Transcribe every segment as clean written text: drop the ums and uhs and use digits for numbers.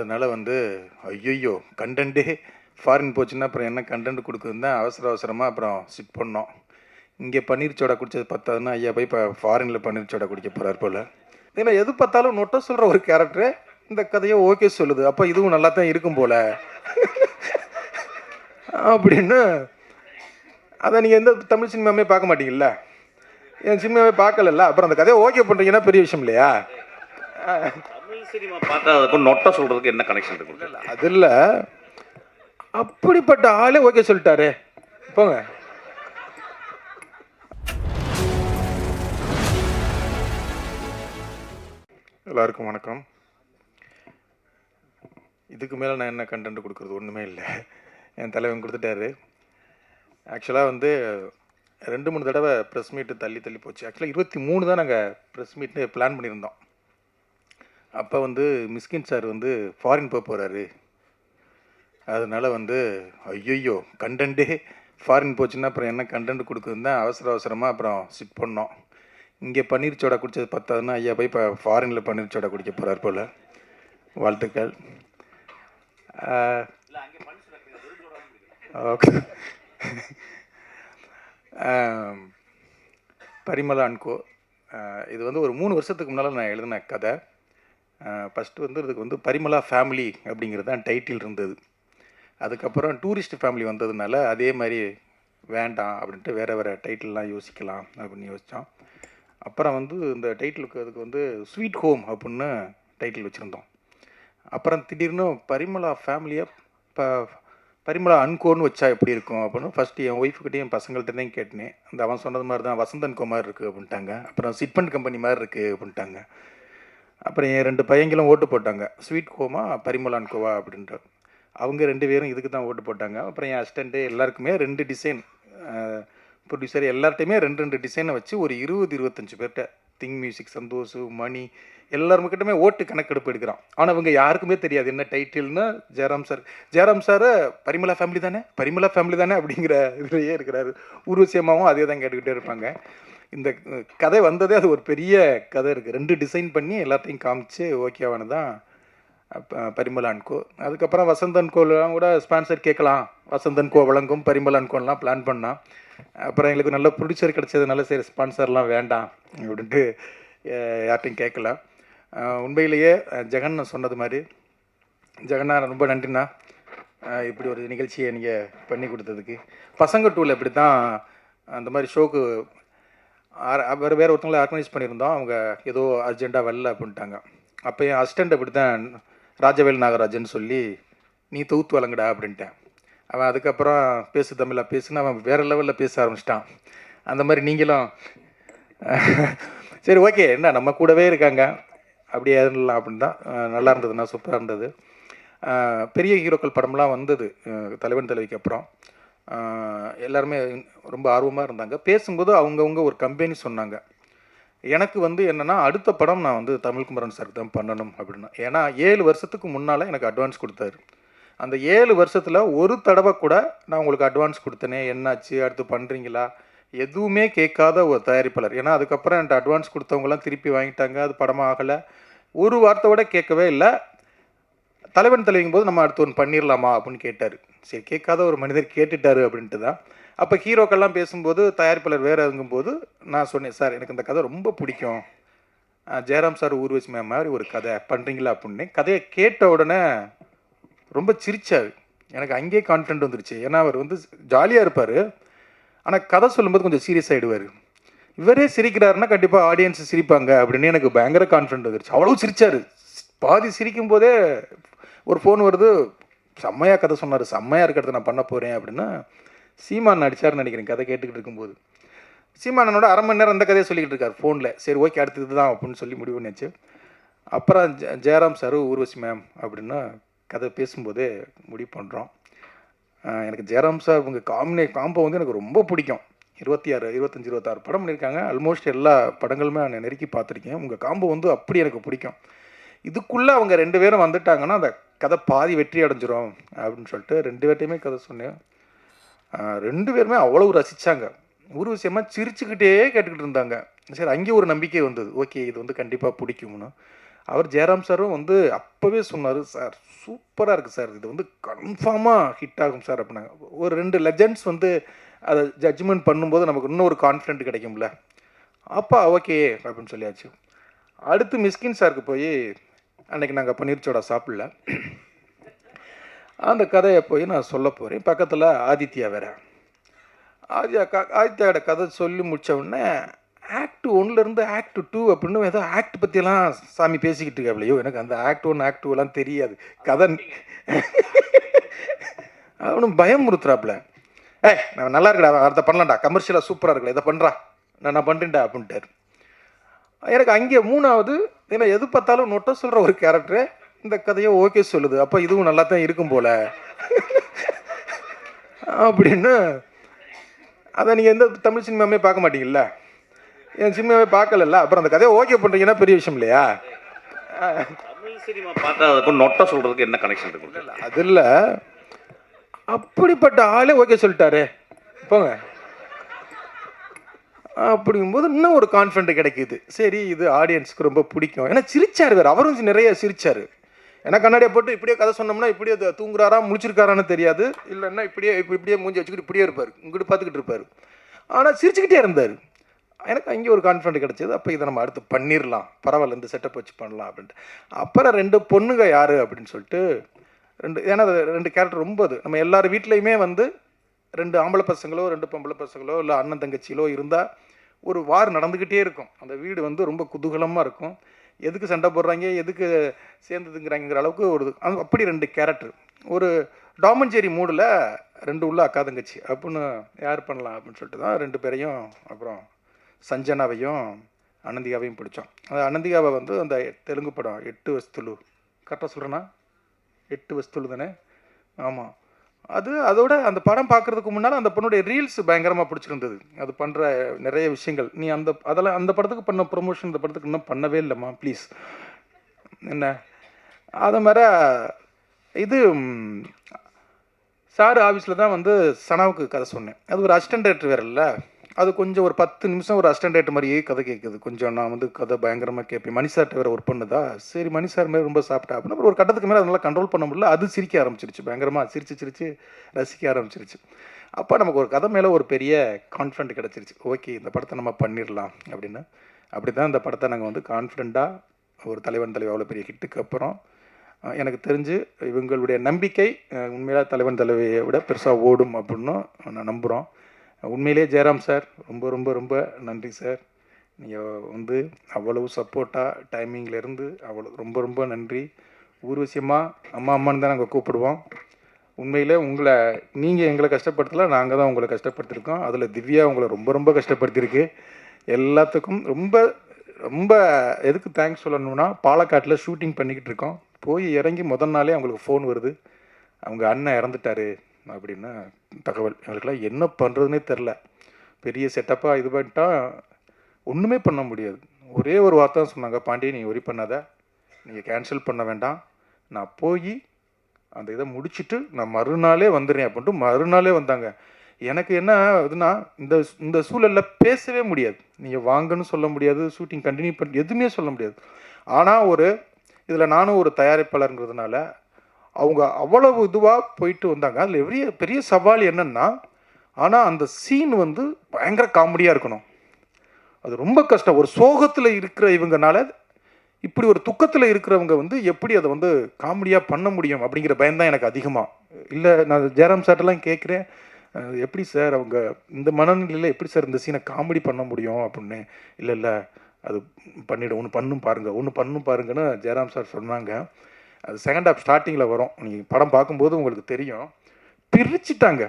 அதனால் வந்து ஐயோ கண்டென்ட்டே ஃபாரின் போச்சுன்னா அப்புறம் என்ன கண்டென்ட் கொடுக்குதுன்னு தான் அவசரமாக அப்புறம் சிட் பண்ணோம். இங்கே பன்னீர் சோடா குடித்தது பத்தாதுன்னா ஐயா போய் இப்போ ஃபாரினில் பன்னீர் சோடா குடிக்க போகிறார் போல். ஏன்னா எது பார்த்தாலும் நொட்ட சொல்கிற ஒரு கேரக்டரு இந்த கதையை ஓகே சொல்லுது, அப்போ இதுவும் நல்லா தான் இருக்கும் போல் அப்படின்னு. அதை நீங்கள் எந்த தமிழ் சினிமாவே பார்க்க மாட்டீங்கல்ல, என் சினிமாவே பார்க்கல, அப்புறம் அந்த கதையை ஓகே பண்ணுறீங்கன்னா பெரிய விஷயம் இல்லையா? தமிழ் சினிமா பார்த்தா அதுக்கும் நொட்ட சொல்கிறதுக்கு என்ன கனெக்ஷன் இருக்கு? அது இல்லை, அப்படிப்பட்ட ஆளே ஓகே சொல்லிட்டாரு. போங்க. எல்லாருக்கும் வணக்கம். இதுக்கு மேலே நான் என்ன கண்டென்ட் கொடுக்குறது ஒன்றுமே இல்லை, என் தலைவன் கொடுத்துட்டாரு. ஆக்சுவலாக வந்து 2-3 தடவை ப்ரெஸ் மீட்டு தள்ளி போச்சு. ஆக்சுவலாக 23 தான் நாங்கள் ப்ரெஸ் மீட்டு பிளான் பண்ணியிருந்தோம். அப்போ வந்து மிஸ்கின் சார் வந்து ஃபாரின் போக போகிறாரு, அதனால் வந்து ஐயோ கண்டென்ட்டே ஃபாரின் போச்சுன்னா அப்புறம் என்ன கண்டென்ட் கொடுக்குதுன்னு தான் அவசரமாக அப்புறம் சிட் பண்ணோம். இங்கே பன்னீர் சோடா குடித்தது பத்தாதுன்னா ஐயா போய் இப்போ ஃபாரினில் பன்னீர் சோடா குடிக்க போகிறார் போல். வாழ்த்துக்கள். ஓகே. பரிமளா அண்ட் கோ, இது வந்து ஒரு 3 வருஷத்துக்கு முன்னால் நான் எழுதின கதை. ஃபஸ்ட்டு வந்து இதுக்கு வந்து பரிமளா ஃபேமிலி அப்படிங்கிறது தான் டைட்டில் இருந்தது. அதுக்கப்புறம் டூரிஸ்ட் ஃபேமிலி வந்ததுனால அதே மாதிரி வேண்டாம் அப்படின்ட்டு வேறு டைட்டில்லாம் யோசிக்கலாம் அப்படின்னு யோசித்தோம். அப்புறம் வந்து இந்த டைட்டிலுக்கு அதுக்கு வந்து ஸ்வீட் ஹோம் அப்படின்னு டைட்டில் வச்சுருந்தோம். அப்புறம் திடீர்னு பரிமளா ஃபேமிலியை பரிமளா அன்கோன்னு வச்சா எப்படி இருக்கும் அப்படின்னு ஃபஸ்ட்டு என் ஒய்ஃபுக்கிட்டே என் பசங்கள்கிட்டையும் கேட்டேன். அந்த அவன் சொன்னது மாதிரி தான் வசந்தன் கோ மாதிரி இருக்குது அப்படின்ட்டாங்க. அப்புறம் சிட்பண்ட் கம்பெனி மாதிரி இருக்குது அப்படின்ட்டாங்க. அப்புறம் என் 2 பையங்களும் ஓட்டு போட்டாங்க, ஸ்வீட் ஹோமா பரிமளா அண்ட் கோவா அப்படின்ட்டு. அவங்க 2 பேரும் இதுக்கு தான் ஓட்டு போட்டாங்க. அப்புறம் என் அசிஸ்டண்ட்டு எல்லாருக்குமே 2 டிசைன், ப்ரொடியூசர் எல்லார்ட்டையுமே 2 டிசைனை வச்சு ஒரு 20-25 பேர்கிட்ட, திங் மியூசிக், சந்தோஷ், மணி, எல்லாருக்கிட்டமே ஓட்டு கணக்கெடுப்பு எடுக்கிறான். ஆனால் அவங்க யாருக்குமே தெரியாது என்ன டைட்டில்னு. ஜெயராம் சார் பரிமளா ஃபேமிலி தானே அப்படிங்கிற இதுலேயே இருக்கிறாரு. ஊர்வசியமாகவும் அதே தான் கேட்டுக்கிட்டே இருப்பாங்க. இந்த கதை வந்ததே அது ஒரு பெரிய கதை இருக்குது. 2 டிசைன் பண்ணி எல்லாத்தையும் காமிச்சு ஓகேவானு தான் பரிமளா அண்ட் கோ. அதுக்கப்புறம் வசந்தன் கோலாம் கூட ஸ்பான்சர் கேட்கலாம், வசந்தன் கோ வழங்கும் பரிமளா அண்ட் கோலாம் பிளான் பண்ணால். அப்புறம் எங்களுக்கு நல்ல ப்ரொடியூசர் கிடச்சதுனால சரி ஸ்பான்சர்லாம் வேண்டாம் அப்படின்ட்டு யார்ட்டையும் கேட்கல. உண்மையிலேயே ஜெகன் சொன்னது மாதிரி, ஜெகன்னா ரொம்ப நன்றிண்ணா, இப்படி ஒரு நிகழ்ச்சியை நீங்கள் பண்ணி கொடுத்ததுக்கு. பசங்க டூவில் இப்படி தான் அந்த மாதிரி ஷோக்கு வேறு ஒருத்தவங்களை ஆர்கனைஸ் பண்ணியிருந்தோம். அவங்க ஏதோ அர்ஜெண்ட்டாக வரல அப்படின்ட்டாங்க. அப்போ என் அசிஸ்டண்ட் அப்படி தான் ராஜவேல் நாகராஜன் சொல்லி நீ தொகுத்து வழங்கடா அப்படின்ட்டேன். அவன் அதுக்கப்புறம் பேசு தமிழா பேசுன்னு அவன் வேறு லெவலில் பேச ஆரம்பிச்சிட்டான். அந்த மாதிரி நீங்களும் சரி ஓகே என்ன நம்ம கூடவே இருக்காங்க அப்படியே இருந்தலாம் அப்படின்னு தான். நல்லா இருந்ததுண்ணா, சூப்பராக இருந்தது. பெரிய ஹீரோக்கள் படம்லாம் வந்தது தலைவன் தலைவிக்கு அப்புறம். எல்லாருமே ரொம்ப ஆர்வமாக இருந்தாங்க. பேசும்போது அவங்கவுங்க ஒரு கம்பெனி சொன்னாங்க. எனக்கு வந்து என்னென்னா அடுத்த படம் நான் வந்து தமிழ்குமரன் சாருக்கு தான் பண்ணணும் அப்படின்னா. ஏன்னா 7 வருஷத்துக்கு முன்னால் எனக்கு அட்வான்ஸ் கொடுத்தாரு. அந்த 7 வருஷத்தில் ஒரு தடவை கூட நான் உங்களுக்கு அட்வான்ஸ் கொடுத்தனே, என்னாச்சு, அடுத்து பண்ணுறீங்களா, எதுவுமே கேட்காத ஒரு தயாரிப்பாளர். ஏன்னா அதுக்கப்புறம் என்கிட்ட அட்வான்ஸ் கொடுத்தவங்களாம் திருப்பி வாங்கிட்டாங்க, அது படமாக ஆகலை, ஒரு வார்த்தையோட கேட்கவே இல்லை. தலைவன் தலைவிக்கும் போது நம்ம அடுத்து ஒன்று பண்ணிடலாமா அப்படின்னு கேட்டார். சரி கேட்காத ஒரு மனிதர் கேட்டுட்டாரு அப்படின்ட்டு தான். அப்போ ஹீரோக்கெல்லாம் பேசும்போது தயாரிப்பாளர் வேறு இருக்கும்போது நான் சொன்னேன், சார் எனக்கு இந்த கதை ரொம்ப பிடிக்கும், ஜெயராம் சார் ஊர்வசி மேம் மாதிரி ஒரு கதை பண்ணுறீங்களா அப்படின்னு. கதையை கேட்ட உடனே ரொம்ப சிரிச்சார். எனக்கு அங்கேயே கான்ஃபிடென்ட் வந்துருச்சு. ஏன்னா அவர் வந்து ஜாலியாக இருப்பார், ஆனால் கதை சொல்லும்போது கொஞ்சம் சீரியஸ் ஆகிடுவார். இவரே சிரிக்கிறாருன்னா கண்டிப்பாக ஆடியன்ஸ் சிரிப்பாங்க அப்படின்னு எனக்கு பயங்கர கான்ஃபிடென்ட் வந்துருச்சு. அவ்வளோ சிரிச்சார். பாதி சிரிக்கும் போதே ஒரு ஃபோன் வருது, செம்மையாக கதை சொன்னார், செம்மையாக இருக்கிறத நான் பண்ண போகிறேன் அப்படின்னா. சீமான் நடிச்சார்னு நினைக்கிறேன் கதை கேட்டுக்கிட்டு இருக்கும்போது. சீமானனோட 1/2 மணி நேரம் அந்த கதையை சொல்லிக்கிட்டு இருக்கார் ஃபோனில். சரி ஓகே அடுத்தது தான் அப்படின்னு சொல்லி முடிவு பண்ணிச்சு. அப்புறம் ஜெயராம் சார் ஊர்வசி மேம் அப்படின்னா கதை பேசும்போதே முடிவு பண்ணுறோம். எனக்கு ஜெயராம் சார் உங்கள் காம்போ வந்து எனக்கு ரொம்ப பிடிக்கும். 25-26 படம் பண்ணியிருக்காங்க. ஆல்மோஸ்ட் எல்லா படங்களுமே நான் நெருக்கி பார்த்துருக்கேன். உங்கள் காம்போ வந்து அப்படி எனக்கு பிடிக்கும். இதுக்குள்ளே அவங்க 2 பேரும் வந்துட்டாங்கன்னா அந்த கதை பாதி வெற்றி அடைஞ்சிரும் அப்படின்னு சொல்லிட்டு 2 பேர்ட்டையுமே கதை சொன்னேன். 2 பேருமே அவ்வளோ ரசித்தாங்க. ஒரு விஷயமாக சிரிச்சுக்கிட்டே கேட்டுக்கிட்டு இருந்தாங்க. சரி அங்கே ஒரு நம்பிக்கை வந்தது, ஓகே இது வந்து கண்டிப்பாக பிடிக்கும்னு. அவர் ஜெயராம் சாரும் வந்து அப்போவே சொன்னார், சார் சூப்பராக இருக்குது சார், இது வந்து கன்ஃபார்மாக ஹிட் ஆகும் சார் அப்படின்னாங்க. ஒரு 2 லெஜண்ட்ஸ் வந்து அதை ஜட்ஜ்மெண்ட் பண்ணும்போது நமக்கு இன்னும் ஒரு கான்ஃபிடென்ட் கிடைக்கும்ல. அப்போ ஓகே அப்படின்னு சொல்லியாச்சு. அடுத்து மிஸ்கின் சாருக்கு போய் அன்றைக்கி நாங்கள் பன்னீர் சோடா சாப்பிடல. அந்த கதையை போய் நான் சொல்ல போகிறேன். பக்கத்தில் ஆதித்யா வேறு. ஆதித்யாவோட கதை சொல்லி முடித்த உடனே ஆக்ட் 1லேருந்து ஆக்ட் 2 அப்படின்னு ஏதோ ஆக்ட் பற்றியெல்லாம் சாமி பேசிக்கிட்டு இருக்காப்லையோ. எனக்கு அந்த ஆக்ட் 1 ஆக்ட் 2 தெரியாது. கதை அவனும் பயமுறுத்துறாப்புல. நான் நல்லா இருக்கடா, அதை பண்ணலாம்டா, கமர்ஷியலாக சூப்பராக இருக்கல, இதை பண்ணுறா, நான் பண்ணுறேன்டா அப்படின்ட்டார். எனக்கு அங்கே 3வது, ஏன்னா எது பார்த்தாலும் நொட்ட சொல்கிற ஒரு கேரக்டரு இந்த கதையை ஓகே சொல்லுது, அப்போ இதுவும் நல்லா தான் இருக்கும் போல் அப்படின்னு. அதை நீங்கள் எந்த தமிழ் சினிமாவே பார்க்க மாட்டீங்கல்ல, என் சினிமாவே பார்க்கலல்ல, அப்புறம் அந்த கதையை ஓகே பண்ணுறீங்கன்னா பெரிய விஷயம் இல்லையா? தமிழ் சினிமா பார்த்ததுக்கும் நொட்ட சொல்கிறதுக்கு என்ன கனெக்ஷன் இருக்கு? அது இல்லை, அப்படிப்பட்ட ஆளே ஓகே சொல்லிட்டாரு போங்க அப்படிங்கும்போது இன்னும் ஒரு கான்ஃபிடென்ட் கிடைக்கிது. சரி, இது ஆடியன்ஸுக்கு ரொம்ப பிடிக்கும். ஏன்னா சிரிச்சார் வேறு, அவரும் நிறைய சிரிச்சார். ஏன்னா கண்ணாடியை போட்டு இப்படியே கதை சொன்னோம்னா இப்படியே தூங்குறாரா முழிச்சிருக்காரான்னு தெரியாது, இல்லைன்னா இப்படியே மூஞ்சி வச்சுக்கிட்டு இப்படியே இருப்பார், இங்கிட்டு பார்த்துக்கிட்டு இருப்பார். ஆனால் சிரிச்சுக்கிட்டே இருந்தார். எனக்கு அங்கே ஒரு கான்ஃபிடென்ட் கிடச்சிது. அப்போ இதை நம்ம அடுத்து பண்ணிடலாம், பரவாயில்ல, இந்த செட்டப் வச்சு பண்ணலாம் அப்படின்ட்டு. அப்புறம் 2 பொண்ணுங்க யார் அப்படின்னு சொல்லிட்டு 2, ஏன்னா 2 கேரக்டர் ரொம்ப அது நம்ம எல்லார் வீட்லேயுமே வந்து 2 ஆம்பளை பசங்களோ 2 பொம்பளை பசங்களோ இல்லை அண்ணன் தங்கச்சிகளோ இருந்தால் ஒரு வார் நடந்துக்கிட்டே இருக்கும். அந்த வீடு வந்து ரொம்ப குதூகலமாக இருக்கும். எதுக்கு சண்டை போடுறாங்க, எதுக்கு சேர்ந்துதுங்கிறாங்கிற அளவுக்கு ஒரு அப்படி 2 கேரக்டர். ஒரு டாமன் ஜெரி மூடில் 2 உள்ள அக்கா தங்கச்சி அப்படின்னு யார் பண்ணலாம் அப்படின்னு சொல்லிட்டு தான் 2 பேரையும், அப்புறம் சஞ்சனாவையும் அனந்திகாவையும் பிடிச்சோம். அந்த அனந்திகாவை வந்து அந்த தெலுங்கு படம் 8 வஸ்துலு, கரெக்டாக சொல்கிறேன்னா 8 வஸ்துலு தானே? ஆமாம். அதோட அந்த படம் பார்க்குறதுக்கு முன்னால் அந்த பொண்ணுடைய ரீல்ஸ் பயங்கரமாக பிடிச்சிருந்தது. அது பண்ணுற நிறைய விஷயங்கள். நீ அந்த படத்துக்கு பண்ண ப்ரொமோஷன் இந்த படத்துக்கு இன்னும் பண்ணவே இல்லைம்மா ப்ளீஸ். என்ன அதை மாதிரி இது சார் ஆஃபீஸில் தான் வந்து சனாவுக்கு கதை சொன்னேன். அது ஒரு அசிஸ்டன்ட் டைரக்டர் வேறு இல்லை, அது கொஞ்சம் ஒரு 10 நிமிஷம் ஒரு அசிஸ்டன்ட் டைரக்டர் மாதிரியே கதை கேட்குது. கொஞ்சம் நான் வந்து கதை பயங்கரமாக கேட்பேன். மணி சார்ட்ட வேறு ஒரு பொண்ணுதா, சரி மணி சார் மாதிரி ரொம்ப சாப்பிட்டா அப்படின்னா அப்புறம் ஒரு கட்டத்துக்கு மேலே அதனால கண்ட்ரோல் பண்ண முடியல. அது சிரிக்க ஆரம்பிச்சிருச்சு, பயங்கரமாக சிரிச்சு ரசிக்க ஆரம்பிச்சிருச்சு. அப்போ நமக்கு ஒரு கதை மேலே ஒரு பெரிய கான்ஃபிடென்ட் கிடச்சிருச்சு. ஓகே, இந்த படத்தை நம்ம பண்ணிடலாம் அப்படின்னு. அப்படி தான் இந்த படத்தை நாங்கள் வந்து கான்ஃபிடெண்ட்டாக ஒரு தலைவன் தலைவி அவ்வளோ பெரிய ஹிட்டுக்கு அப்புறம் எனக்கு தெரிஞ்சு இவங்களுடைய நம்பிக்கை உண்மையிலே தலைவன் தலைவியை விட பெருசாக ஓடும் அப்படின்னு நான் நம்புகிறோம். உண்மையிலே ஜெயராம் சார் ரொம்ப ரொம்ப ரொம்ப நன்றி சார். நீங்கள் வந்து அவ்வளவு சப்போர்ட்டாக டைமிங்லேருந்து அவ்வளோ ரொம்ப ரொம்ப நன்றி. ஊர்வசியமாக அம்மான்னு தான் நாங்கள் கூப்பிடுவோம். உண்மையிலே நீங்கள் எங்களை கஷ்டப்படுத்தல, நாங்கள் தான் உங்களை கஷ்டப்படுத்திருக்கோம். அதில் திவ்யா உங்களை ரொம்ப ரொம்ப கஷ்டப்படுத்தியிருக்கு. எல்லாத்துக்கும் ரொம்ப ரொம்ப எதுக்கு தேங்க்ஸ் சொல்லணும்னா, பாலக்காட்டில் ஷூட்டிங் பண்ணிக்கிட்டு இருக்கோம். போய் இறங்கி முதல் நாளே அவங்களுக்கு ஃபோன் வருது, அவங்க அண்ணன் இறந்துட்டாரு அப்படின்னு தகவல். எங்களுக்கெல்லாம் என்ன பண்ணுறதுனே தெரில. பெரிய செட்டப்பாக இது பண்ணிட்டா ஒன்றுமே பண்ண முடியாது. ஒரே ஒரு வார்த்தை தான் சொன்னாங்க, பாண்டிய நீ ஒரி பண்ணாத, நீங்கள் கேன்சல் பண்ண வேண்டாம், நான் போய் அந்த இதை முடிச்சுட்டு நான் மறுநாளே வந்துடுறேன் அப்படின்ட்டு மறுநாளே வந்தாங்க. எனக்கு என்ன இதுனா, இந்த சூழலில் பேசவே முடியாது, நீங்கள் வாங்கன்னு சொல்ல முடியாது, ஷூட்டிங் கண்டினியூ பண்ணி எதுவுமே சொல்ல முடியாது. ஆனால் இதில் நானும் ஒரு தயாரிப்பாளருங்கிறதுனால அவங்க அவ்வளவு இதுவாக போயிட்டு வந்தாங்க. அதில் பெரிய சவால் என்னென்னா, ஆனால் அந்த சீன் வந்து பயங்கர காமெடியாக இருக்கணும். அது ரொம்ப கஷ்டம். ஒரு சோகத்தில் இருக்கிற இவங்கனால இப்படி ஒரு துக்கத்தில் இருக்கிறவங்க வந்து எப்படி அதை வந்து காமெடியாக பண்ண முடியும் அப்படிங்கிற பயம்தான் எனக்கு அதிகமாக. இல்லை, நான் ஜெயராம் சார்ட்டெல்லாம் கேட்குறேன், எப்படி சார் அவங்க இந்த மனநிலையில் எப்படி சார் இந்த சீனை காமெடி பண்ண முடியும் அப்படின்னு. இல்லை அது பண்ணிவிடும், ஒன்று பண்ணும் பாருங்கன்னு ஜெயராம் சார் சொன்னாங்க. அது செகண்ட் ஹாஃப் ஸ்டார்டிங்கில் வரும், நீங்கள் படம் பார்க்கும்போது உங்களுக்கு தெரியும். பிரிச்சுட்டாங்க.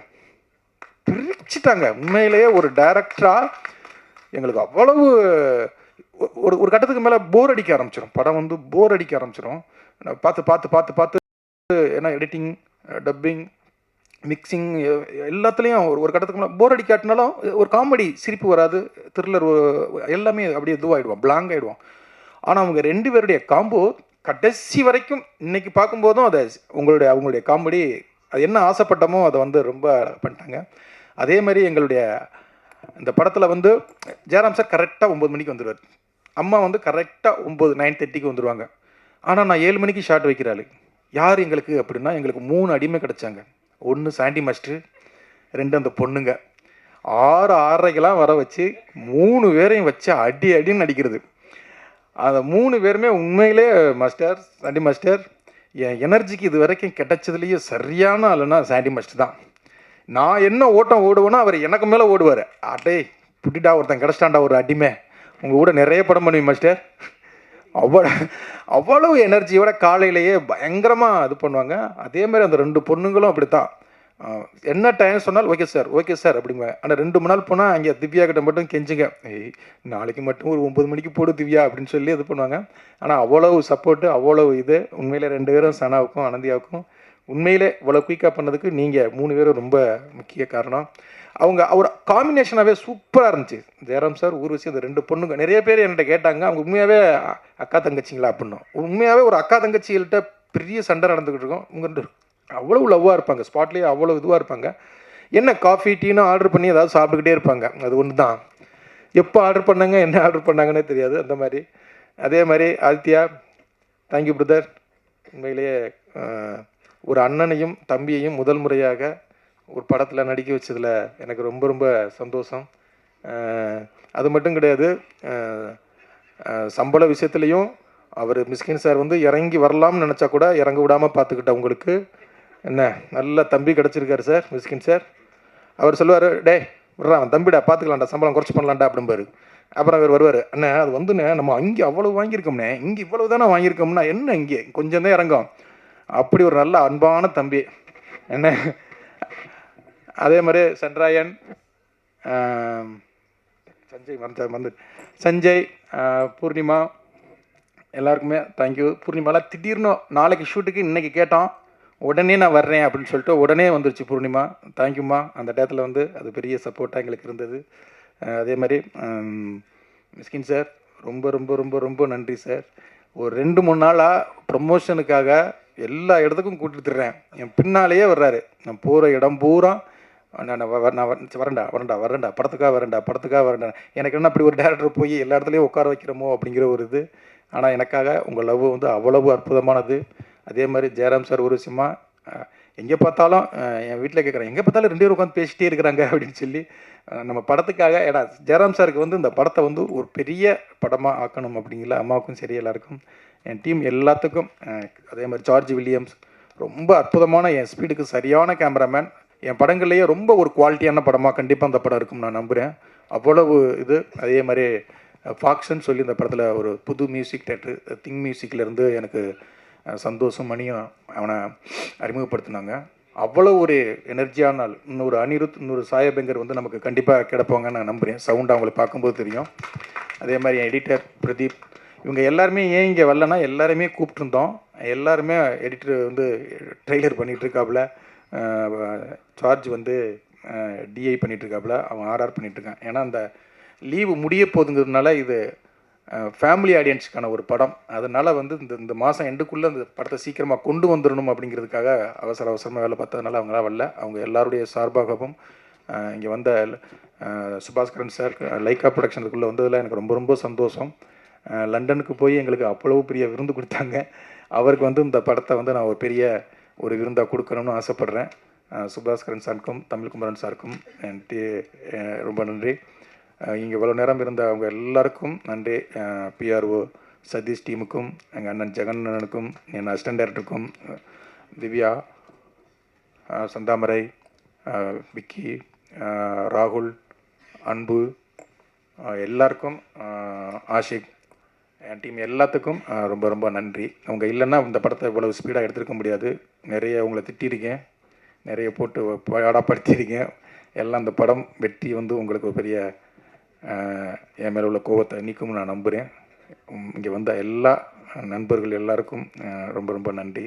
உண்மையிலேயே ஒரு டைரக்டராக எங்களுக்கு அவ்வளவு ஒரு கட்டத்துக்கு மேலே போர் அடிக்க ஆரம்பிச்சிடும். படம் வந்து போர் அடிக்க ஆரம்பிச்சிடும். பார்த்து ஏன்னா எடிட்டிங், டப்பிங், மிக்சிங் எல்லாத்துலேயும் ஒரு கட்டத்துக்கு மேலே போர் அடிக்காட்டினாலும் ஒரு காமெடி சிரிப்பு வராது, த்ரில்லர் எல்லாமே அப்படியே இதுவாகிடுவோம், பிளாங்க் ஆகிடுவோம். ஆனால் அவங்க 2 பேருடைய காம்போ கடைசி வரைக்கும் இன்னைக்கு பார்க்கும்போதும் அதை அவங்களுடைய காமெடி அது என்ன ஆசைப்பட்டமோ அதை வந்து ரொம்ப பண்ணிட்டாங்க. அதே மாதிரி எங்களுடைய இந்த படத்தில் வந்து ஜெயராம் சார் கரெக்டாக 9 மணிக்கு வந்துடுவார், அம்மா வந்து கரெக்டாக 9, 9:30க்கு வந்துடுவாங்க. ஆனால் நான் 7 மணிக்கு ஷாட் வைக்கிறாள். யார் எங்களுக்கு அப்படின்னா, எங்களுக்கு 3 அடிமை கிடச்சாங்க. 1 சாண்டி மாஸ்டர், 2 அந்த பொண்ணுங்க. 6 6:30க்கெல்லாம் வர வச்சு 3 பேரையும் வச்சு அடி அடின்னு அடிக்கிறது. அந்த 3 பேருமே உண்மையிலே மாஸ்டர், சாண்டி மாஸ்டர், என் எனர்ஜிக்கு இது வரைக்கும் கிடைச்சதுலேயே சரியான ஆளுன்னா சாண்டி மாஸ்டர் தான். நான் என்ன ஓட்டம் ஓடுவேனோ அவர் எனக்கு மேலே ஓடுவார். அடே புட்டிடா ஒருத்தன் கிடச்சிட்டான்டா ஒரு அடிமை, உங்கள் கூட நிறைய படம் பண்ணுவேன் மாஸ்டர். அவ்வளவு எனர்ஜியோட காலையிலேயே பயங்கரமாக இது பண்ணுவாங்க. அதே மாதிரி அந்த 2 பொண்ணுங்களும் அப்படி தான். என்ன டைம் சொன்னாலும் ஓகே சார் ஓகே சார் அப்படிங்குவாங்க. ஆனால் 2 மணி நாள் போனால் அங்கே திவ்யா கிட்ட மட்டும் கெஞ்சுங்க, நாளைக்கு மட்டும் ஒரு 9 மணிக்கு போடு திவ்யா அப்படின்னு சொல்லி இது பண்ணுவாங்க. ஆனால் அவ்வளவு சப்போர்ட்டு, அவ்வளவு இது. உண்மையிலே 2 பேரும் சனாவுக்கும் அனந்தியாவுக்கும் உண்மையிலே இவ்வளோ குயிக்காக பண்ணதுக்கு நீங்கள் 3 பேரும் ரொம்ப முக்கிய காரணம். அவங்க அவர் காம்பினேஷனாகவே சூப்பராக இருந்துச்சு. ஜெயராம் சார், ஊர்வசி, அந்த 2 பொண்ணுங்க. நிறைய பேர் என்கிட்ட கேட்டாங்க, அவங்க உண்மையாகவே அக்கா தங்கச்சிங்களா அப்படின்னு. உண்மையாகவே ஒரு அக்கா தங்கச்சிகள்கிட்ட பெரிய சண்டை நடந்துக்கிட்டு இருக்கோம். உங்கள்கிட்ட அவ்வளோ லவ்வாக இருப்பாங்க, ஸ்பாட்லேயே அவ்வளோ இதுவாக இருப்பாங்க. என்ன காஃபி டீன்னு ஆர்டர் பண்ணி ஏதாவது சாப்பிட்டுக்கிட்டே இருப்பாங்க. அது ஒன்று தான். எப்போ ஆர்டர் பண்ணாங்க, என்ன ஆர்டர் பண்ணாங்கன்னே தெரியாது அந்த மாதிரி. அதே மாதிரி ஆதித்யா, தேங்க்யூ பிரதர். உண்மையிலேயே ஒரு அண்ணனையும் தம்பியையும் முதல் முறையாக ஒரு படத்தில் நடிக்க வச்சதில் எனக்கு ரொம்ப ரொம்ப சந்தோஷம். அது மட்டும் கிடையாது, சம்பள விஷயத்துலேயும் அவர் மிஸ்கின் சார் வந்து இறங்கி வரலாம்னு நினச்சா கூட இறங்க விடாமல் பார்த்துக்கிட்ட உங்களுக்கு என்ன நல்ல தம்பி கிடச்சிருக்காரு சார், மிஸ்கின் சார். அவர் சொல்லுவார், டே விட்றான் தம்பிடா, பார்த்துக்கலாம்டா, சம்பளம் குறைச்சி பண்ணலாம்டா அப்படிம்பாரு. அப்புறம் அவர் வருவார், அண்ணே அது வந்துண்ணே நம்ம அங்கே அவ்வளோ வாங்கியிருக்கோம்ண்ணே, இங்கே இவ்வளவு தானே வாங்கியிருக்கோம்னா என்ன இங்கே கொஞ்சம் தான் இறங்கும். அப்படி ஒரு நல்ல அன்பான தம்பி என்ன. அதே மாதிரி சன்ராயன், சஞ்சய், பூர்ணிமா, எல்லாருக்குமே தேங்க்யூ. பூர்ணிமாலாம் திடீர்னு நாளைக்கு ஷூட்டுக்கு இன்றைக்கி கேட்டோம், உடனே நான் வர்றேன் அப்படின்னு சொல்லிட்டு உடனே வந்துருச்சு பூர்ணிமா. தேங்க்யூம்மா. அந்த டயத்தில் வந்து அது பெரிய சப்போர்ட்டாக எங்களுக்கு இருந்தது. அதே மாதிரி மிஸ்கின் சார், ரொம்ப ரொம்ப ரொம்ப ரொம்ப நன்றி சார். ஒரு 2-3 நாளாக ப்ரமோஷனுக்காக எல்லா இடத்துக்கும் கூட்டிட்டுறேன். என் பின்னாலேயே வர்றாரு. நான் போகிற இடம் பூரா நான் வரேன்டா படத்துக்காக வரேன்டா. எனக்கு என்ன அப்படி ஒரு டேரக்டர் போய் எல்லா இடத்துலையும் உட்கார வைக்கிறோமோ அப்படிங்கிற ஒரு இது. ஆனால் எனக்காக உங்கள் லவ் வந்து அவ்வளவு அற்புதமானது. அதே மாதிரி ஜெயராம் சார் ஒரு விஷயமாக எங்கே பார்த்தாலும் என் வீட்டில் கேட்குறேன், எங்கே பார்த்தாலும் 2 பேரும் உட்காந்து பேசிட்டே இருக்கிறாங்க அப்படின்னு சொல்லி நம்ம படத்துக்காக. ஏன்னா ஜெயராம் சாருக்கு வந்து இந்த படத்தை வந்து ஒரு பெரிய படமாக ஆக்கணும் அப்படிங்கிற அம்மாவுக்கும் சரி எல்லாருக்கும், என் டீம் எல்லாத்துக்கும். அதே மாதிரி ஜார்ஜ் வில்லியம்ஸ் ரொம்ப அற்புதமான, என் ஸ்பீடுக்கு சரியான கேமராமேன். என் படங்கள்லேயே ரொம்ப ஒரு குவாலிட்டியான படமாக கண்டிப்பாக அந்த படம் இருக்கும் நான் நம்புகிறேன். அவ்வளவு இது. அதே மாதிரி ஃபாக்ஷன் சொல்லி இந்த படத்தில் ஒரு புது மியூசிக் டேரக்டர், திங் மியூசிக்லேருந்து எனக்கு சந்தோஷம் மணியும் அவனை அறிமுகப்படுத்தினாங்க. அவ்வளோ ஒரு எனர்ஜியான ஆள். இன்னொரு அனிருத், இன்னொரு சாயபங்கர் வந்து நமக்கு கண்டிப்பாக கிடைப்பாங்கன்னு நான் நம்புகிறேன். சவுண்ட் அவங்களை பார்க்கும்போது தெரியும். அதே மாதிரி என் எடிட்டர் பிரதீப், இவங்க எல்லாருமே ஏன் இங்கே வரலன்னா எல்லாருமே கூப்பிட்டுருந்தோம். எல்லாருமே எடிட்டர் வந்து ட்ரெய்லர் பண்ணிகிட்ருக்காப்புல, சார்ஜ் வந்து டிஐ பண்ணிகிட்ருக்காப்புல, அவன் ஆர்ஆர் பண்ணிகிட்ருக்கான். ஏன்னா அந்த லீவு முடிய போகுதுங்கிறதுனால இது ஃபேமிலி ஆடியன்ஸுக்கான ஒரு படம். அதனால் வந்து இந்த மாதம் எண்டுக்குள்ளே அந்த படத்தை சீக்கிரமாக கொண்டு வந்துடணும் அப்படிங்கிறதுக்காக அவசரமாக வேலை பார்த்ததுனால அவங்களாம் வரல. அவங்க எல்லாருடைய சார்பாகவும் இங்கே வந்த சுபாஸ்கரன் சார், லைக்கா ப்ரொடக்ஷனுக்குள்ளே வந்ததில் எனக்கு ரொம்ப ரொம்ப சந்தோஷம். லண்டனுக்கு போய் எங்களுக்கு அவ்வளவு பெரிய விருந்து கொடுத்தாங்க. அவருக்கு வந்து இந்த படத்தை வந்து நான் ஒரு பெரிய ஒரு விருந்தாக கொடுக்கணும்னு ஆசைப்பட்றேன். சுபாஸ்கரன் சாருக்கும் தமிழ்குமரன் சாருக்கும் ரொம்ப நன்றி. இங்கே இவ்வளோ நேரம் இருந்த அவங்க எல்லாருக்கும் நன்றி. பிஆர்ஓ சதீஷ் டீமுக்கும், எங்கள் அண்ணன் ஜெகண்ணனுக்கும், என் அசிஸ்டன்ட் டைரக்டருக்கும், திவ்யா, சந்தாமரை, விக்கி, ராகுல், அன்பு, எல்லாருக்கும், ஆஷிக், என் டீம் எல்லாத்துக்கும் ரொம்ப ரொம்ப நன்றி. அவங்க இல்லைன்னா இந்த படத்தை இவ்வளோ ஸ்பீடாக எடுத்துருக்க முடியாது. நிறைய உங்களை திட்டியிருக்கேன், நிறைய போட்டு பாடாப்படுத்தியிருக்கேன். எல்லாம் அந்த படம் வெற்றி வந்து உங்களுக்கு ஒரு பெரிய என் மேலே உள்ள கோபத்தை நீக்கும்னு நான் நம்புகிறேன். இங்கே வந்த எல்லா நண்பர்கள் எல்லாருக்கும் ரொம்ப ரொம்ப நன்றி.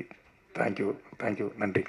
தேங்க்யூ, நன்றி.